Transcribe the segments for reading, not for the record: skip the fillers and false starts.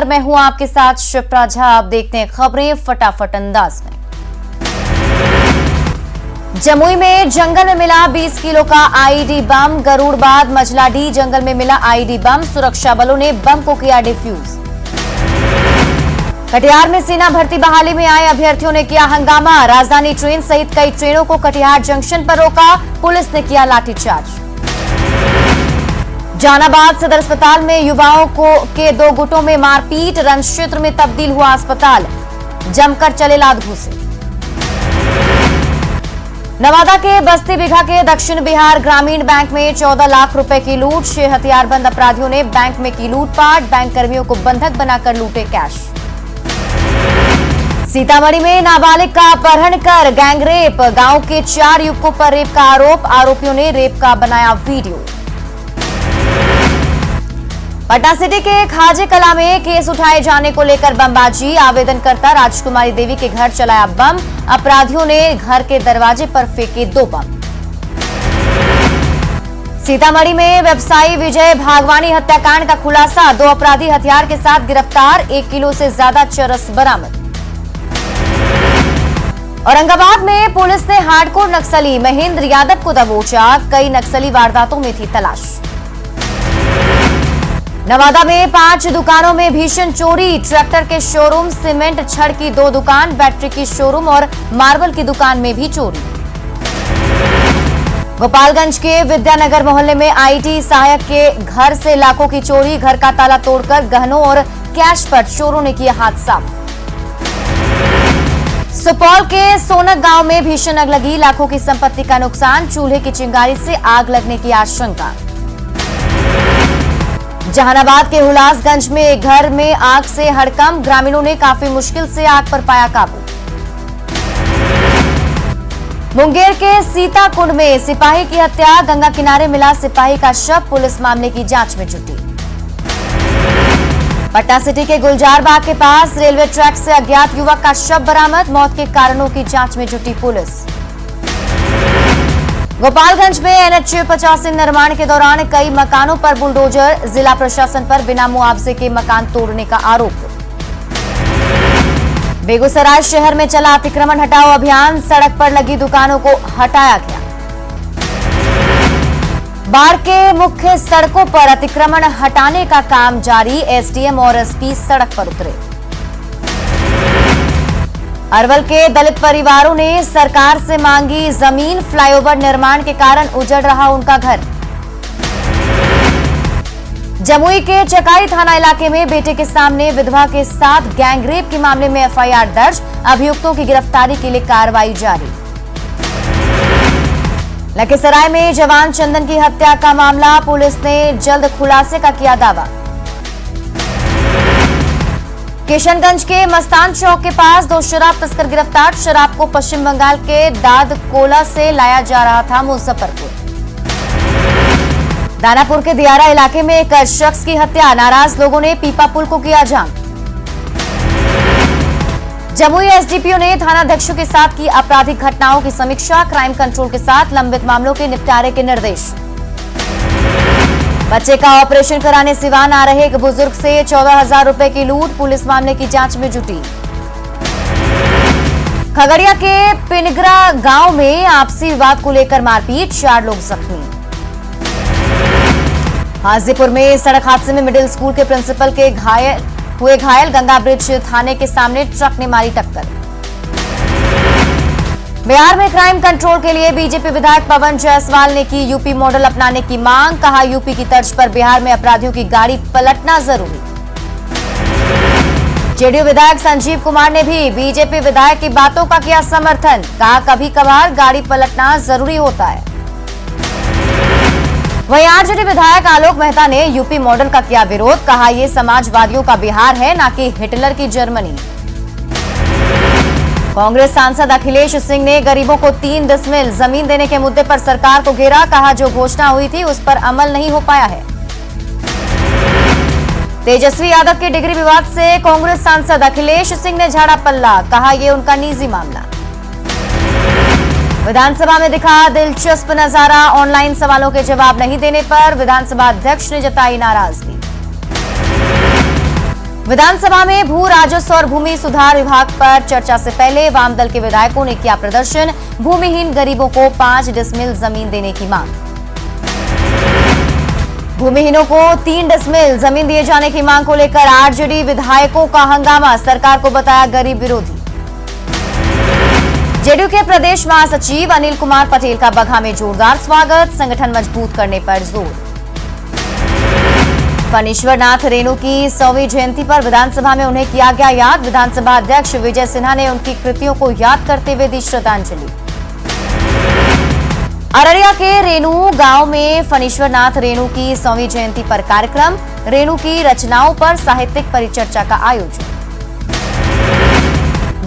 मैं हूं आपके साथ शिप्रा झा। आप देखते हैं खबरें फटाफट अंदाज में। जमुई में जंगल में मिला 20 किलो का आईईडी बम। गरुड़बाद मझलाडी जंगल में मिला आईईडी बम। सुरक्षा बलों ने बम को किया डिफ्यूज। कटिहार में सेना भर्ती बहाली में आए अभ्यर्थियों ने किया हंगामा। राजधानी ट्रेन सहित कई ट्रेनों को कटिहार जंक्शन पर रोका। पुलिस ने किया लाठीचार्ज। जहानाबाद सदर अस्पताल में युवाओं के 2 गुटों में मारपीट। रंज क्षेत्र में तब्दील हुआ अस्पताल। जमकर चले लात घूंसे। नवादा के बस्ती बिघा के दक्षिण बिहार ग्रामीण बैंक में 14 लाख रुपए की लूट। 6 हथियारबंद अपराधियों ने बैंक में की लूटपाट। बैंक कर्मियों को बंधक बनाकर लूटे कैश। सीतामढ़ी में नाबालिग का अपहरण कर गैंगरेप। गांव के 4 युवकों पर रेप का आरोप। आरोपियों ने रेप का बनाया वीडियो। पटना सिटी के खाजे कला में केस उठाए जाने को लेकर बमबाजी। आवेदनकर्ता राजकुमारी देवी के घर चलाया बम। अपराधियों ने घर के दरवाजे पर फेंके 2 बम। सीतामढ़ी में व्यवसायी विजय भागवानी हत्याकांड का खुलासा। 2 अपराधी हथियार के साथ गिरफ्तार। 1 किलो से ज्यादा चरस बरामद। औरंगाबाद में पुलिस ने हार्डकोर नक्सली महेंद्र यादव को दबोचा। कई नक्सली वारदातों में थी तलाश। नवादा में 5 दुकानों में भीषण चोरी। ट्रैक्टर के शोरूम, सीमेंट छड़ की 2 दुकान, बैटरी की शोरूम और मार्बल की दुकान में भी चोरी। गोपालगंज के विद्यानगर मोहल्ले में आईटी सहायक के घर से लाखों की चोरी। घर का ताला तोड़कर गहनों और कैश पर चोरों ने किया हाथ साफ। सुपौल के सोनक गांव में भीषण आग लगी। लाखों की संपत्ति का नुकसान। चूल्हे की चिंगारी से आग लगने की आशंका। जहानाबाद के हुलासगंज में एक घर में आग से हड़कंप। ग्रामीणों ने काफी मुश्किल से आग पर पाया काबू। मुंगेर के सीताकुंड में सिपाही की हत्या। गंगा किनारे मिला सिपाही का शव। पुलिस मामले की जांच में जुटी। पटना सिटी के गुलजार बाग के पास रेलवे ट्रैक से अज्ञात युवक का शव बरामद। मौत के कारणों की जांच में जुटी पुलिस। गोपालगंज में NH 85 निर्माण के दौरान कई मकानों पर बुलडोजर। जिला प्रशासन पर बिना मुआवजे के मकान तोड़ने का आरोप। बेगूसराय शहर में चला अतिक्रमण हटाओ अभियान। सड़क पर लगी दुकानों को हटाया गया। बाढ़ के मुख्य सड़कों पर अतिक्रमण हटाने का काम जारी। SDM और SP सड़क पर उतरे। अरवल के दलित परिवारों ने सरकार से मांगी जमीन। फ्लाईओवर निर्माण के कारण उजड़ रहा उनका घर। जमुई के चकाई थाना इलाके में बेटे के सामने विधवा के साथ गैंगरेप के मामले में FIR दर्ज। अभियुक्तों की गिरफ्तारी के लिए कार्रवाई जारी। लखीसराय में जवान चंदन की हत्या का मामला। पुलिस ने जल्द खुलासे का किया दावा। किशनगंज के मस्तान चौक के पास 2 शराब तस्कर गिरफ्तार। शराब को पश्चिम बंगाल के दादकोला से लाया जा रहा था मुजफ्फरपुर। दानापुर के दियारा इलाके में एक शख्स की हत्या। नाराज लोगों ने पीपा पुल को किया जाम। जमुई SDPO ने थानाध्यक्षों के साथ की आपराधिक घटनाओं की समीक्षा। क्राइम कंट्रोल के साथ लंबित मामलों के निपटारे के निर्देश। बच्चे का ऑपरेशन कराने सिवान आ रहे एक बुजुर्ग से 14,000 रुपए की लूट। पुलिस मामले की जांच में जुटी। खगड़िया के पिनगरा गांव में आपसी विवाद को लेकर मारपीट। 4 लोग जख्मी। हाजीपुर में सड़क हादसे में मिडिल स्कूल के प्रिंसिपल के घायल। गंगा ब्रिज थाने के सामने ट्रक ने मारी टक्कर। बिहार में क्राइम कंट्रोल के लिए बीजेपी विधायक पवन जायसवाल ने की यूपी मॉडल अपनाने की मांग। कहा यूपी की तर्ज पर बिहार में अपराधियों की गाड़ी पलटना जरूरी। जेडीयू विधायक संजीव कुमार ने भी बीजेपी विधायक की बातों का किया समर्थन। कहा कभी कभार गाड़ी पलटना जरूरी होता है। वहीं आरजेडी विधायक आलोक मेहता ने यूपी मॉडल का किया विरोध। कहा यह समाजवादियों का बिहार है, न कि हिटलर की जर्मनी। कांग्रेस सांसद अखिलेश सिंह ने गरीबों को 3 डिसमिल जमीन देने के मुद्दे पर सरकार को घेरा। कहा जो घोषणा हुई थी उस पर अमल नहीं हो पाया है। तेजस्वी यादव के डिग्री विवाद से कांग्रेस सांसद अखिलेश सिंह ने झाड़ा पल्ला। कहा यह उनका निजी मामला। विधानसभा में दिखा दिलचस्प नजारा। ऑनलाइन सवालों के जवाब नहीं देने पर विधानसभा अध्यक्ष ने जताई नाराजगी। विधानसभा में भू राजस्व और भूमि सुधार विभाग पर चर्चा से पहले वाम दल के विधायकों ने किया प्रदर्शन। भूमिहीन गरीबों को 5 डिसमिल जमीन देने की मांग। भूमिहीनों को 3 डिसमिल जमीन दिए जाने की मांग को लेकर आरजेडी विधायकों का हंगामा, सरकार को बताया गरीब विरोधी। जेडीयू के प्रदेश महासचिव अनिल कुमार पटेल का बगहा में जोरदार स्वागत, संगठन मजबूत करने पर जोर। फणीश्वर नाथ रेणु की 100वीं जयंती पर विधानसभा में उन्हें किया गया याद। विधानसभा अध्यक्ष विजय सिन्हा ने उनकी कृतियों को याद करते हुए दी श्रद्धांजलि। अररिया के रेणु गांव में फणीश्वर नाथ रेणु की 100वीं जयंती पर कार्यक्रम, रेणु की रचनाओं पर साहित्यिक परिचर्चा का आयोजन।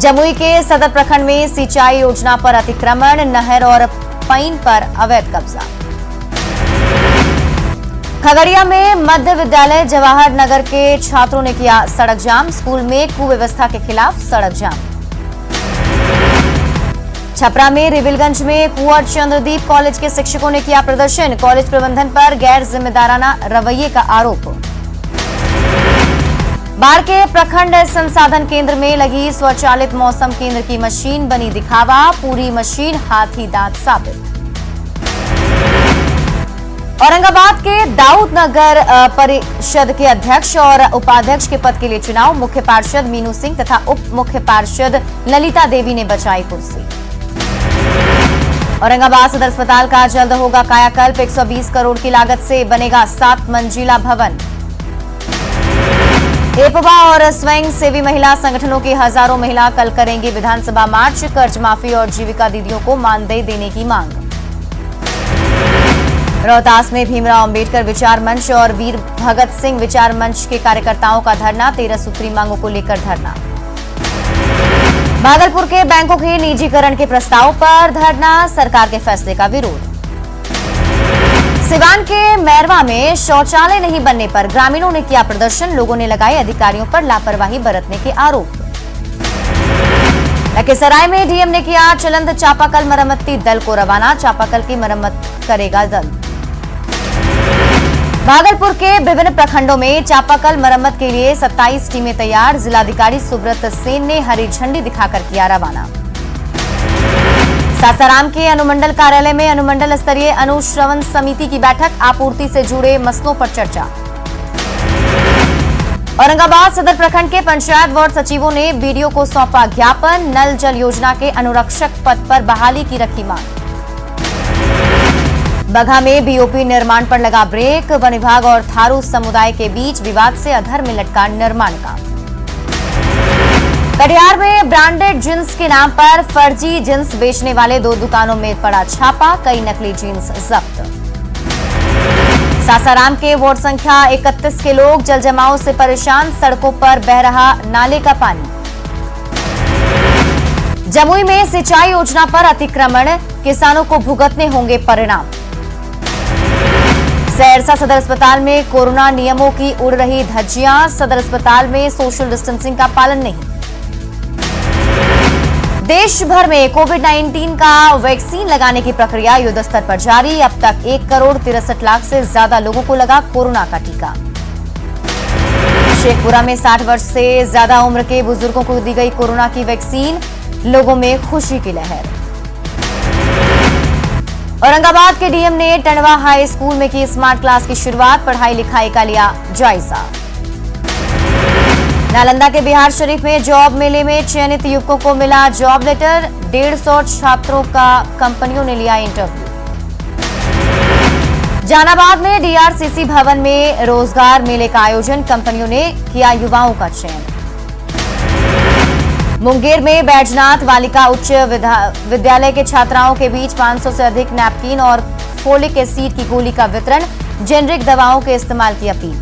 जमुई के सदर प्रखंड में सिंचाई योजना पर अतिक्रमण, नहर और पाइन पर अवैध कब्जा। खगड़िया में मध्य विद्यालय जवाहर नगर के छात्रों ने किया सड़क जाम, स्कूल में कुव्यवस्था के खिलाफ सड़क जाम। छपरा में रिविलगंज में कुंवर चंद्रदीप कॉलेज के शिक्षकों ने किया प्रदर्शन, कॉलेज प्रबंधन पर गैर जिम्मेदाराना रवैये का आरोप। बाढ़ के प्रखंड संसाधन केंद्र में लगी स्वचालित मौसम केंद्र की मशीन बनी दिखावा, पूरी मशीन हाथी दांत साबित। औरंगाबाद के दाऊद नगर परिषद के अध्यक्ष और उपाध्यक्ष के पद के लिए चुनाव, मुख्य पार्षद मीनू सिंह तथा उप मुख्य पार्षद ललिता देवी ने बचाई कुर्सी। औरंगाबाद सदर अस्पताल का जल्द होगा कायाकल्प, 120 करोड़ की लागत से बनेगा 7 मंजिला भवन। एपवा और स्वयं सेवी महिला संगठनों की हजारों महिला कल करेंगी विधानसभा मार्च, कर्ज माफी और जीविका दीदियों को मानदेय देने की मांग। रोहतास में भीमराव अंबेडकर विचार मंच और वीर भगत सिंह विचार मंच के कार्यकर्ताओं का धरना, 13 सूत्री मांगों को लेकर धरना। भागलपुर के बैंकों के निजीकरण के प्रस्ताव पर धरना, सरकार के फैसले का विरोध। सिवान के मैरवा में शौचालय नहीं बनने पर ग्रामीणों ने किया प्रदर्शन, लोगों ने लगाए अधिकारियों पर लापरवाही बरतने के आरोप। लखीसराय में डीएम ने किया चलंत चापाकल मरम्मती दल को रवाना, चापाकल की मरम्मत करेगा दल। भागलपुर के विभिन्न प्रखंडों में चापाकल मरम्मत के लिए 27 टीमें तैयार, जिलाधिकारी सुब्रत सेन ने हरी झंडी दिखाकर किया रवाना। सासाराम के अनुमंडल कार्यालय में अनुमंडल स्तरीय अनुश्रवण समिति की बैठक, आपूर्ति से जुड़े मसलों पर चर्चा। औरंगाबाद सदर प्रखंड के पंचायत वार्ड सचिवों ने बीडीओ को सौंपा ज्ञापन, नल जल योजना के अनुरक्षक पद पर बहाली की रखी मांग। बगहा में बीओपी निर्माण पर लगा ब्रेक, वन विभाग और थारू समुदाय के बीच विवाद से अधर में लटका निर्माण काम। कटिहार में ब्रांडेड जींस के नाम पर फर्जी जींस बेचने वाले 2 दुकानों में पड़ा छापा, कई नकली जींस जब्त। सासाराम के वार्ड संख्या 31 के लोग जल जमाव से परेशान, सड़कों पर बह रहा नाले का पानी। जमुई में सिंचाई योजना पर अतिक्रमण, किसानों को भुगतने होंगे परिणाम। सहरसा सदर अस्पताल में कोरोना नियमों की उड़ रही धज्जियां, सदर अस्पताल में सोशल डिस्टेंसिंग का पालन नहीं। देश भर में कोविड-19 का वैक्सीन लगाने की प्रक्रिया युद्ध स्तर पर जारी, अब तक 1 करोड़ 63 लाख से ज्यादा लोगों को लगा कोरोना का टीका। शेखपुरा में 60 वर्ष से ज्यादा उम्र के बुजुर्गों को दी गई कोरोना की वैक्सीन, लोगों में खुशी की लहर। औरंगाबाद के डीएम ने टंडवा हाई स्कूल में की स्मार्ट क्लास की शुरुआत, पढ़ाई लिखाई का लिया जायजा। नालंदा के बिहार शरीफ में जॉब मेले में चयनित युवकों को मिला जॉब लेटर, 150 छात्रों का कंपनियों ने लिया इंटरव्यू। जहानाबाद में डीआरसीसी भवन में रोजगार मेले का आयोजन, कंपनियों ने किया युवाओं का चयन। मुंगेर में बैजनाथ बालिका उच्च विद्यालय के छात्राओं के बीच 500 से अधिक नैपकिन और फोलिक एसिड की गोली का वितरण, जेनरिक दवाओं के इस्तेमाल की अपील।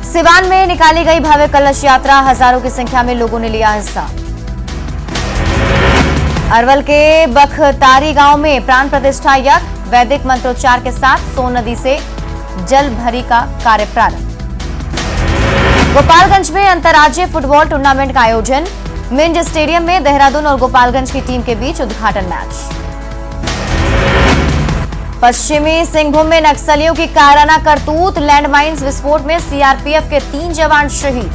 सिवान में निकाली गई भव्य कलश यात्रा, हजारों की संख्या में लोगों ने लिया हिस्सा। अरवल के बखतारी गांव में प्राण प्रतिष्ठा यज्ञ, वैदिक मंत्रोच्चार के साथ सोन नदी से जल भरी का कार्य प्रारंभ। गोपालगंज में अंतर्राज्यीय फुटबॉल टूर्नामेंट का आयोजन, मिंज स्टेडियम में देहरादून और गोपालगंज की टीम के बीच उद्घाटन मैच। पश्चिमी सिंहभूम में नक्सलियों की कायराना करतूत, लैंडमाइंस विस्फोट में सीआरपीएफ के 3 जवान शहीद।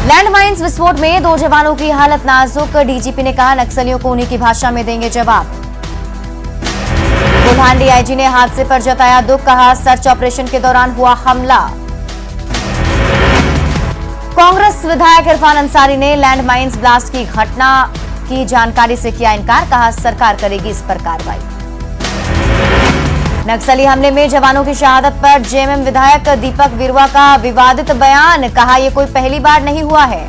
लैंडमाइंस विस्फोट में 2 जवानों की हालत नाजुक, डीजीपी ने कहा नक्सलियों को उन्हीं की भाषा में देंगे जवाब। बुरहान डीआईजी ने हादसे पर जताया दुख, कहा सर्च ऑपरेशन के दौरान हुआ हमला। कांग्रेस विधायक इरफान अंसारी ने लैंडमाइंस ब्लास्ट की घटना की जानकारी से किया इनकार, कहा सरकार करेगी इस पर कार्रवाई। नक्सली हमले में जवानों की शहादत पर जेएमएम विधायक दीपक बिरुआ का विवादित बयान, कहा यह कोई पहली बार नहीं हुआ है।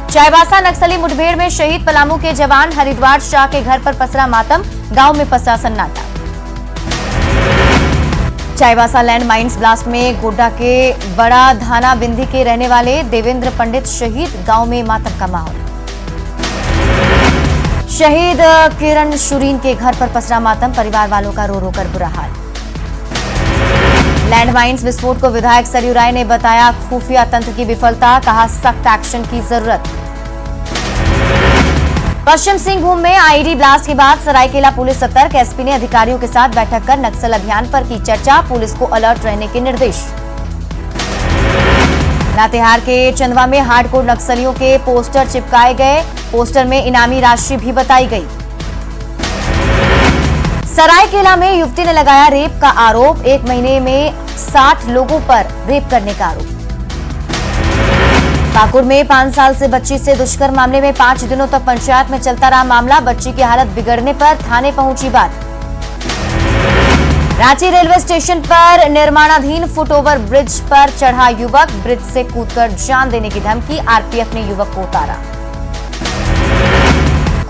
चाईबासा नक्सली मुठभेड़ में शहीद पलामू के जवान हरिद्वार शाह के घर पर पसरा मातम, गांव में पसरा सन्नाटा। चाईबासा लैंड माइंस ब्लास्ट में गोड्डा के बड़ा धाना बिंदी के रहने वाले देवेंद्र पंडित शहीद, गांव में मातम का माहौल। शहीद किरण शुरीन के घर पर पसरा मातम, परिवार वालों का रो रो कर बुरा हाल। लैंडमाइंस विस्फोट को विधायक सरयू राय ने बताया खुफिया तंत्र की विफलता, कहा सख्त एक्शन की जरूरत। पश्चिम सिंहभूम में आईईडी ब्लास्ट के बाद सरायकेला पुलिस सतर्क, एसपी ने अधिकारियों के साथ बैठक कर नक्सल अभियान पर की चर्चा, पुलिस को अलर्ट रहने के निर्देश। लातेहार के चंदवा में हार्डकोर नक्सलियों के पोस्टर चिपकाए गए, पोस्टर में इनामी राशि भी बताई गई। सरायकेला में युवती ने लगाया रेप का आरोप, 1 महीने में 60 लोगों पर रेप करने का आरोप। पाकुड़ में 5 साल से बच्ची से दुष्कर्म मामले में 5 दिनों तक पंचायत में चलता रहा मामला, बच्ची की हालत बिगड़ने पर थाने पहुंची बात। रांची रेलवे स्टेशन पर निर्माणाधीन फुटओवर ब्रिज पर चढ़ा युवक, ब्रिज से कूदकर जान देने की धमकी, आरपीएफ ने युवक को उतारा।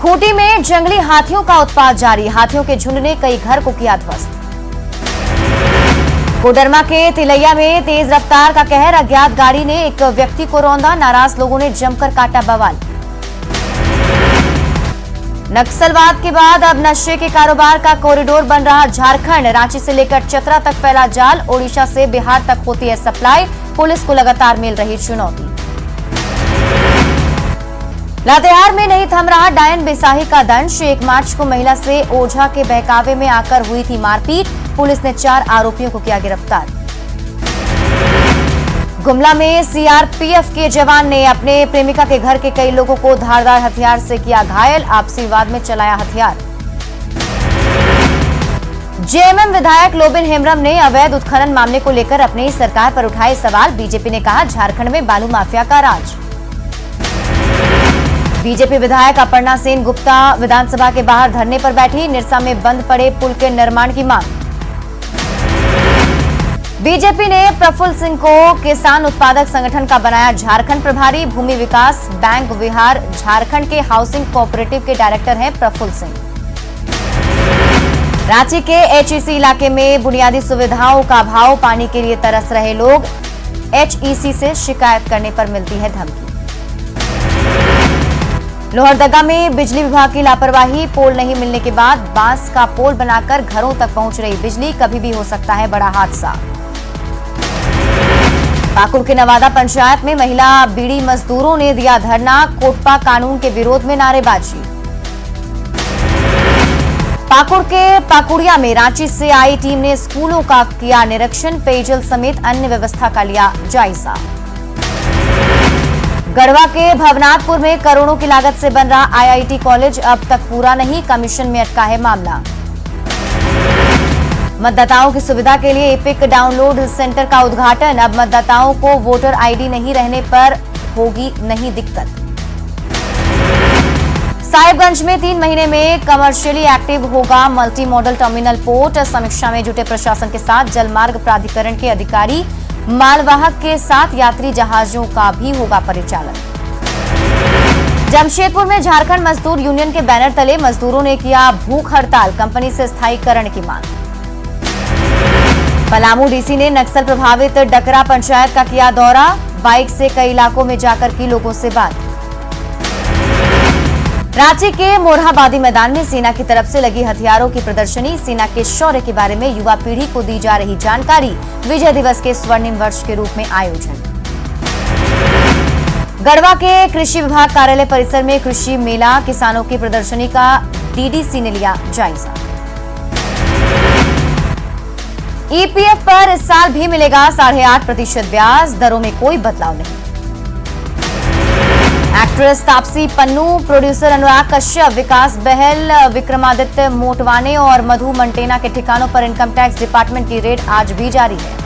खूंटी में जंगली हाथियों का उत्पात जारी, हाथियों के झुंड ने कई घर को किया ध्वस्त। कोडरमा के तिलैया में तेज रफ्तार का कहर, अज्ञात गाड़ी ने एक व्यक्ति को रौंदा, नाराज लोगों ने जमकर काटा बवाल। नक्सलवाद के बाद अब नशे के कारोबार का कॉरिडोर बन रहा झारखंड, रांची से लेकर चतरा तक फैला जाल, ओडिशा से बिहार तक होती है सप्लाई, पुलिस को लगातार मिल रही चुनौती। लातेहार में नहीं थम रहा डायन बेसाही का दंश, 1 मार्च को महिला से ओझा के बहकावे में आकर हुई थी मारपीट, पुलिस ने 4 आरोपियों को किया गिरफ्तार। गुमला में सीआरपीएफ के जवान ने अपने प्रेमिका के घर के कई लोगों को धारदार हथियार से किया घायल, आपसी विवाद में चलाया हथियार। जेएमएम विधायक लोबिन हेम्ब्रम ने अवैध उत्खनन मामले को लेकर अपनी ही सरकार पर उठाए सवाल, बीजेपी ने कहा झारखंड में बालू माफिया का राज। बीजेपी विधायक अपर्णा सेन गुप्ता विधानसभा के बाहर धरने पर बैठी, निरसा में बंद पड़े पुल के निर्माण की मांग। बीजेपी ने प्रफुल्ल सिंह को किसान उत्पादक संगठन का बनाया झारखंड प्रभारी, भूमि विकास बैंक विहार झारखंड के हाउसिंग कोऑपरेटिव के डायरेक्टर हैं प्रफुल्ल सिंह। रांची के एचईसी इलाके में बुनियादी सुविधाओं का अभाव, पानी के लिए तरस रहे लोग, एचईसी से शिकायत करने पर मिलती है धमकी। लोहरदगा में बिजली विभाग की लापरवाही, पोल नहीं मिलने के बाद बांस का पोल बनाकर घरों तक पहुंच रही बिजली, कभी भी हो सकता है बड़ा हादसा। पाकुड़ के नवादा पंचायत में महिला बीड़ी मजदूरों ने दिया धरना, कोटपा कानून के विरोध में नारेबाजी। पाकुड़ के पाकुड़िया में रांची से आई टीम ने स्कूलों का किया निरीक्षण, पेयजल समेत अन्य व्यवस्था का लिया जायजा। गढ़वा के भवनाथपुर में करोड़ों की लागत से बन रहा आईआईटी कॉलेज अब तक पूरा नहीं, कमीशन में अटका है मामला। मतदाताओं की सुविधा के लिए एपिक डाउनलोड सेंटर का उद्घाटन, अब मतदाताओं को वोटर आईडी नहीं रहने पर होगी नहीं दिक्कत। साहिबगंज में 3 महीने में कमर्शियली एक्टिव होगा मल्टी मॉडल टर्मिनल पोर्ट, समीक्षा में जुटे प्रशासन के साथ जलमार्ग प्राधिकरण के अधिकारी, मालवाहक के साथ यात्री जहाजों का भी होगा परिचालन। जमशेदपुर में झारखंड मजदूर यूनियन के बैनर तले मजदूरों ने किया भूख हड़ताल, कंपनी से स्थायीकरण की मांग। पलामू डीसी ने नक्सल प्रभावित डकरा पंचायत का किया दौरा, बाइक से कई इलाकों में जाकर की लोगों से बात। रांची के मोरहाबादी मैदान में सेना की तरफ से लगी हथियारों की प्रदर्शनी, सेना के शौर्य के बारे में युवा पीढ़ी को दी जा रही जानकारी, विजय दिवस के स्वर्णिम वर्ष के रूप में आयोजन। गढ़वा के कृषि विभाग कार्यालय परिसर में कृषि मेला, किसानों की प्रदर्शनी का डीडीसी ने लिया जायजा। ईपीएफ पर इस साल भी मिलेगा 8.5% ब्याज, दरों में कोई बदलाव नहीं। एक्ट्रेस तापसी पन्नू, प्रोड्यूसर अनुराग कश्यप, विकास बहल, विक्रमादित्य मोटवाने और मधु मंटेना के ठिकानों पर इनकम टैक्स डिपार्टमेंट की रेड आज भी जारी है।